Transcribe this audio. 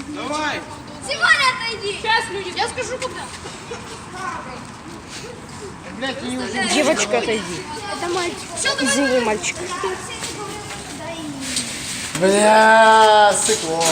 Давай! Сегодня отойди! Сейчас, люди, я скажу когда. Девочка, отойди. Это мальчик. Извини, мальчик. Бля, сыкло.